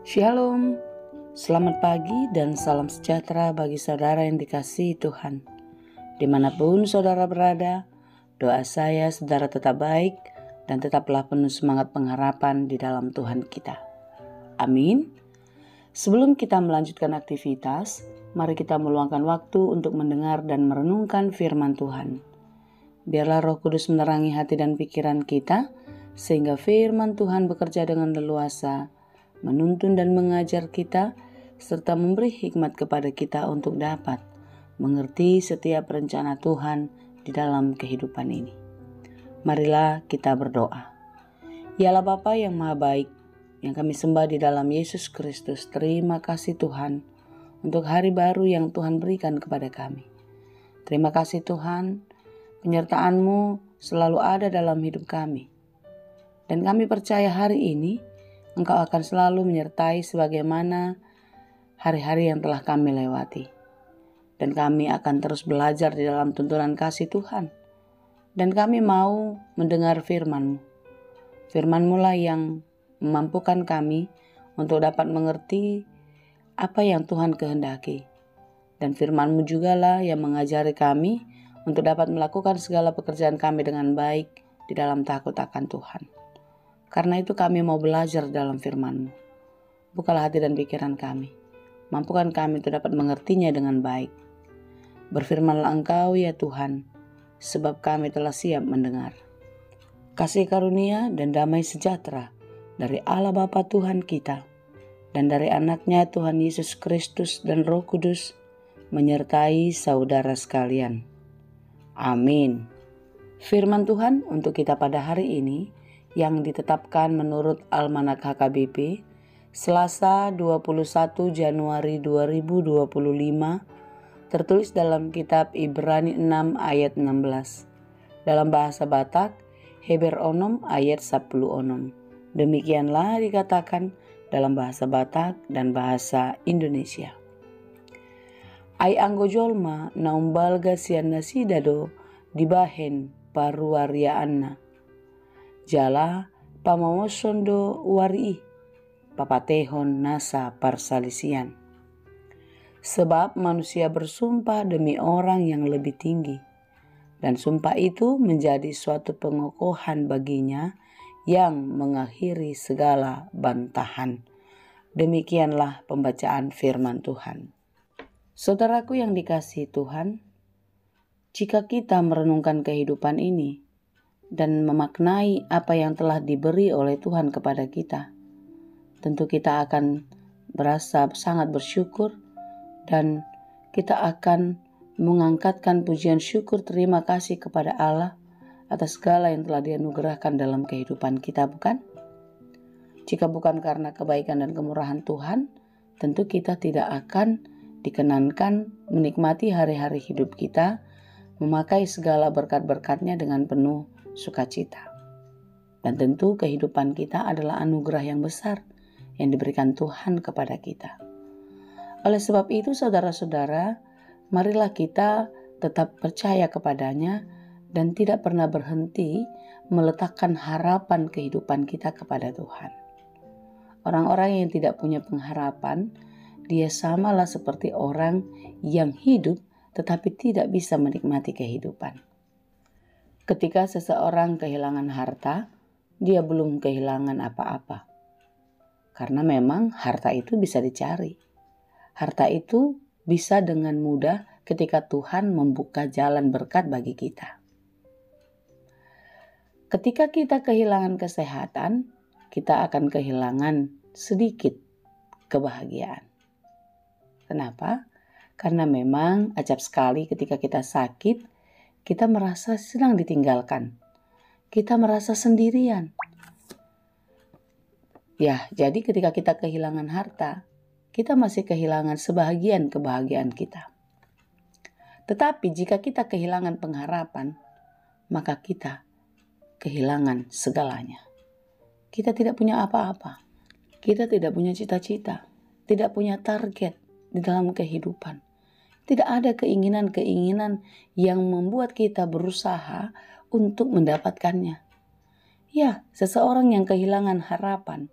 Shalom, selamat pagi dan salam sejahtera bagi saudara yang dikasihi Tuhan. Dimanapun saudara berada, doa saya saudara tetap baik dan tetaplah penuh semangat pengharapan di dalam Tuhan kita. Amin. Sebelum kita melanjutkan aktivitas, mari kita meluangkan waktu untuk mendengar dan merenungkan firman Tuhan. Biarlah Roh Kudus menerangi hati dan pikiran kita, sehingga firman Tuhan bekerja dengan leluasa, menuntun dan mengajar kita, serta memberi hikmat kepada kita untuk dapat mengerti setiap rencana Tuhan di dalam kehidupan ini. Marilah kita berdoa. Ya Allah Bapa yang Maha Baik, yang kami sembah di dalam Yesus Kristus, terima kasih Tuhan untuk hari baru yang Tuhan berikan kepada kami. Terima kasih Tuhan, penyertaan-Mu selalu ada dalam hidup kami. Dan kami percaya hari ini Engkau akan selalu menyertai sebagaimana hari-hari yang telah kami lewati. Dan kami akan terus belajar di dalam tuntunan kasih Tuhan. Dan kami mau mendengar firman-Mu. Firman-Mu lah yang memampukan kami untuk dapat mengerti apa yang Tuhan kehendaki. Dan firman-Mu juga lah yang mengajari kami untuk dapat melakukan segala pekerjaan kami dengan baik di dalam takut akan Tuhan. Karena itu kami mau belajar dalam firman-Mu. Bukalah hati dan pikiran kami. Mampukan kami untuk dapat mengertinya dengan baik. Berfirmanlah Engkau ya Tuhan, sebab kami telah siap mendengar. Kasih karunia dan damai sejahtera dari Allah Bapa Tuhan kita, dan dari anaknya Tuhan Yesus Kristus dan Roh Kudus, menyertai saudara sekalian. Amin. Firman Tuhan untuk kita pada hari ini, yang ditetapkan menurut Almanak HKBP Selasa 21 Januari 2025, tertulis dalam kitab Ibrani 6 ayat 16. Dalam bahasa Batak, Heber onom ayat 10 onom. Demikianlah dikatakan dalam bahasa Batak dan bahasa Indonesia. Ai anggo jolma naumbalga sian nasidado dibahen paruariaanna. Jala pamawosondo wari papatehon nasa parsalisian. Sebab manusia bersumpah demi orang yang lebih tinggi, dan sumpah itu menjadi suatu pengokohan baginya yang mengakhiri segala bantahan. Demikianlah pembacaan firman Tuhan. Saudaraku yang dikasihi Tuhan, jika kita merenungkan kehidupan ini dan memaknai apa yang telah diberi oleh Tuhan kepada kita, tentu kita akan berasa sangat bersyukur dan kita akan mengangkatkan pujian syukur terima kasih kepada Allah atas segala yang telah dianugerahkan dalam kehidupan kita, bukan? Jika bukan karena kebaikan dan kemurahan Tuhan, tentu kita tidak akan dikenankan menikmati hari-hari hidup kita, memakai segala berkat-berkatnya dengan penuh sukacita. Dan tentu kehidupan kita adalah anugerah yang besar yang diberikan Tuhan kepada kita. Oleh sebab itu saudara-saudara, marilah kita tetap percaya kepadanya dan tidak pernah berhenti meletakkan harapan kehidupan kita kepada Tuhan. Orang-orang yang tidak punya pengharapan, dia samalah seperti orang yang hidup tetapi tidak bisa menikmati kehidupan. Ketika seseorang kehilangan harta, dia belum kehilangan apa-apa. Karena memang harta itu bisa dicari. Harta itu bisa dengan mudah ketika Tuhan membuka jalan berkat bagi kita. Ketika kita kehilangan kesehatan, kita akan kehilangan sedikit kebahagiaan. Kenapa? Karena memang acap sekali ketika kita sakit, kita merasa sedang ditinggalkan. Kita merasa sendirian. Ya, jadi ketika kita kehilangan harta, kita masih kehilangan sebahagian kebahagiaan kita. Tetapi jika kita kehilangan pengharapan, maka kita kehilangan segalanya. Kita tidak punya apa-apa. Kita tidak punya cita-cita, tidak punya target di dalam kehidupan. Tidak ada keinginan-keinginan yang membuat kita berusaha untuk mendapatkannya. Ya, seseorang yang kehilangan harapan,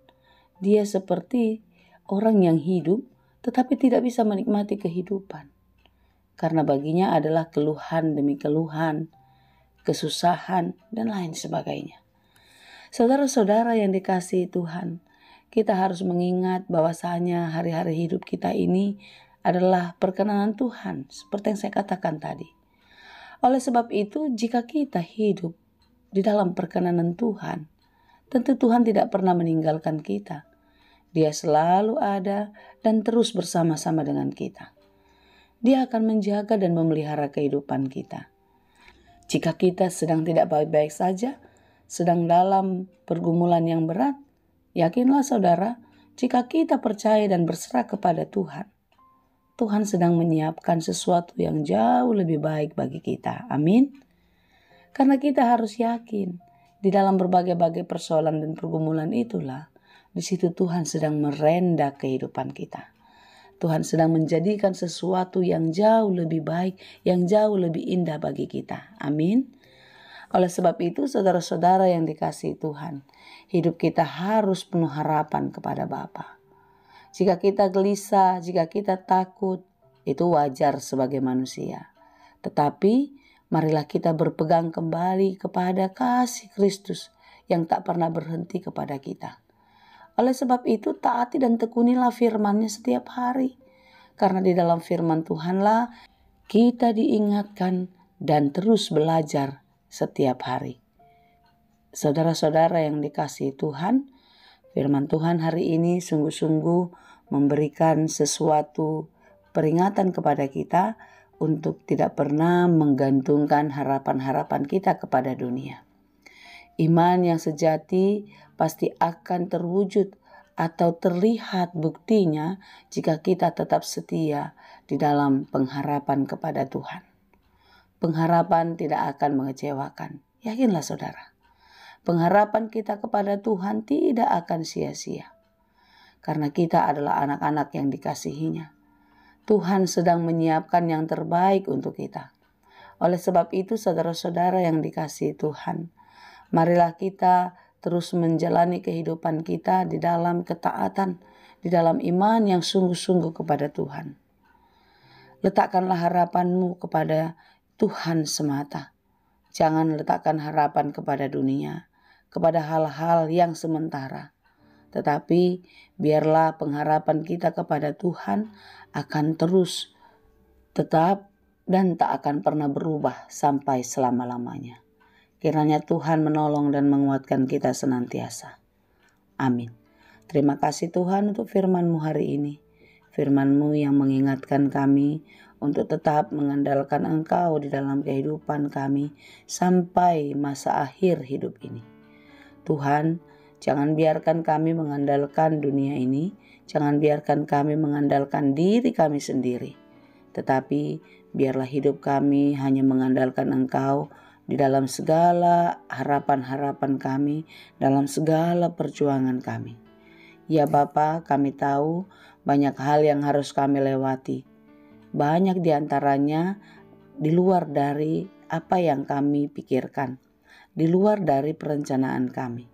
dia seperti orang yang hidup tetapi tidak bisa menikmati kehidupan. Karena baginya adalah keluhan demi keluhan, kesusahan, dan lain sebagainya. Saudara-saudara yang dikasihi Tuhan, kita harus mengingat bahwasanya hari-hari hidup kita ini adalah perkenanan Tuhan, seperti yang saya katakan tadi. Oleh sebab itu, jika kita hidup di dalam perkenanan Tuhan, tentu Tuhan tidak pernah meninggalkan kita. Dia selalu ada dan terus bersama-sama dengan kita. Dia akan menjaga dan memelihara kehidupan kita. Jika kita sedang tidak baik-baik saja, sedang dalam pergumulan yang berat, yakinlah saudara, jika kita percaya dan berserah kepada Tuhan, Tuhan sedang menyiapkan sesuatu yang jauh lebih baik bagi kita. Amin. Karena kita harus yakin, di dalam berbagai-bagai persoalan dan pergumulan itulah, di situ Tuhan sedang merenda kehidupan kita. Tuhan sedang menjadikan sesuatu yang jauh lebih baik, yang jauh lebih indah bagi kita. Amin. Oleh sebab itu, saudara-saudara yang dikasihi Tuhan, hidup kita harus penuh harapan kepada Bapa. Jika kita gelisah, jika kita takut, itu wajar sebagai manusia. Tetapi, marilah kita berpegang kembali kepada kasih Kristus yang tak pernah berhenti kepada kita. Oleh sebab itu, taati dan tekunilah firman-Nya setiap hari. Karena di dalam firman Tuhanlah kita diingatkan dan terus belajar setiap hari. Saudara-saudara yang dikasihi Tuhan, firman Tuhan hari ini sungguh-sungguh memberikan sesuatu peringatan kepada kita untuk tidak pernah menggantungkan harapan-harapan kita kepada dunia. Iman yang sejati pasti akan terwujud atau terlihat buktinya jika kita tetap setia di dalam pengharapan kepada Tuhan. Pengharapan tidak akan mengecewakan. Yakinlah saudara. Pengharapan kita kepada Tuhan tidak akan sia-sia. Karena kita adalah anak-anak yang dikasihinya. Tuhan sedang menyiapkan yang terbaik untuk kita. Oleh sebab itu saudara-saudara yang dikasihi Tuhan, marilah kita terus menjalani kehidupan kita di dalam ketaatan, di dalam iman yang sungguh-sungguh kepada Tuhan. Letakkanlah harapanmu kepada Tuhan semata. Jangan letakkan harapan kepada dunia, kepada hal-hal yang sementara. Tetapi biarlah pengharapan kita kepada Tuhan akan terus tetap dan tak akan pernah berubah sampai selama-lamanya. Kiranya Tuhan menolong dan menguatkan kita senantiasa. Amin. Terima kasih Tuhan untuk firman-Mu hari ini. Firman-Mu yang mengingatkan kami untuk tetap mengandalkan Engkau di dalam kehidupan kami sampai masa akhir hidup ini. Tuhan, jangan biarkan kami mengandalkan dunia ini. Jangan biarkan kami mengandalkan diri kami sendiri. Tetapi biarlah hidup kami hanya mengandalkan Engkau di dalam segala harapan-harapan kami, dalam segala perjuangan kami. Ya Bapa, kami tahu banyak hal yang harus kami lewati. Banyak diantaranya di luar dari apa yang kami pikirkan, di luar dari perencanaan kami.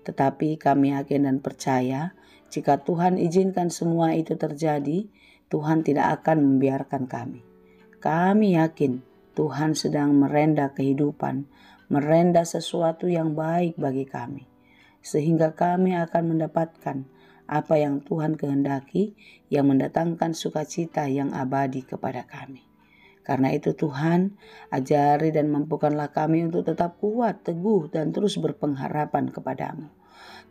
Tetapi kami yakin dan percaya, jika Tuhan izinkan semua itu terjadi, Tuhan tidak akan membiarkan kami. Kami yakin Tuhan sedang merenda kehidupan, merenda sesuatu yang baik bagi kami. Sehingga kami akan mendapatkan apa yang Tuhan kehendaki yang mendatangkan sukacita yang abadi kepada kami. Karena itu Tuhan, ajari dan mampukanlah kami untuk tetap kuat, teguh, dan terus berpengharapan kepadamu.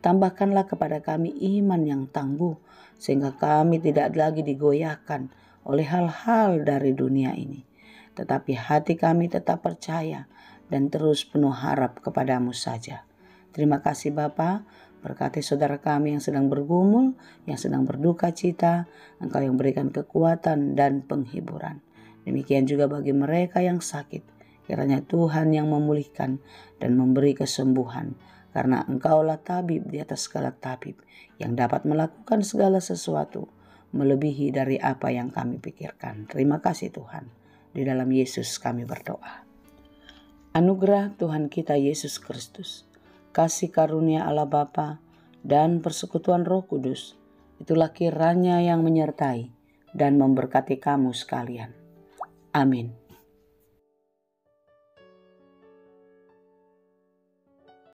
Tambahkanlah kepada kami iman yang tangguh, sehingga kami tidak lagi digoyahkan oleh hal-hal dari dunia ini. Tetapi hati kami tetap percaya dan terus penuh harap kepadamu saja. Terima kasih Bapa, berkati saudara kami yang sedang bergumul, yang sedang berduka cita, Engkau yang berikan kekuatan dan penghiburan. Demikian juga bagi mereka yang sakit, kiranya Tuhan yang memulihkan dan memberi kesembuhan, karena Engkaulah tabib di atas segala tabib, yang dapat melakukan segala sesuatu, melebihi dari apa yang kami pikirkan. Terima kasih Tuhan. Di dalam Yesus kami berdoa. Anugerah Tuhan kita Yesus Kristus, kasih karunia Allah Bapa, dan persekutuan Roh Kudus itulah kiranya yang menyertai dan memberkati kamu sekalian. Amin.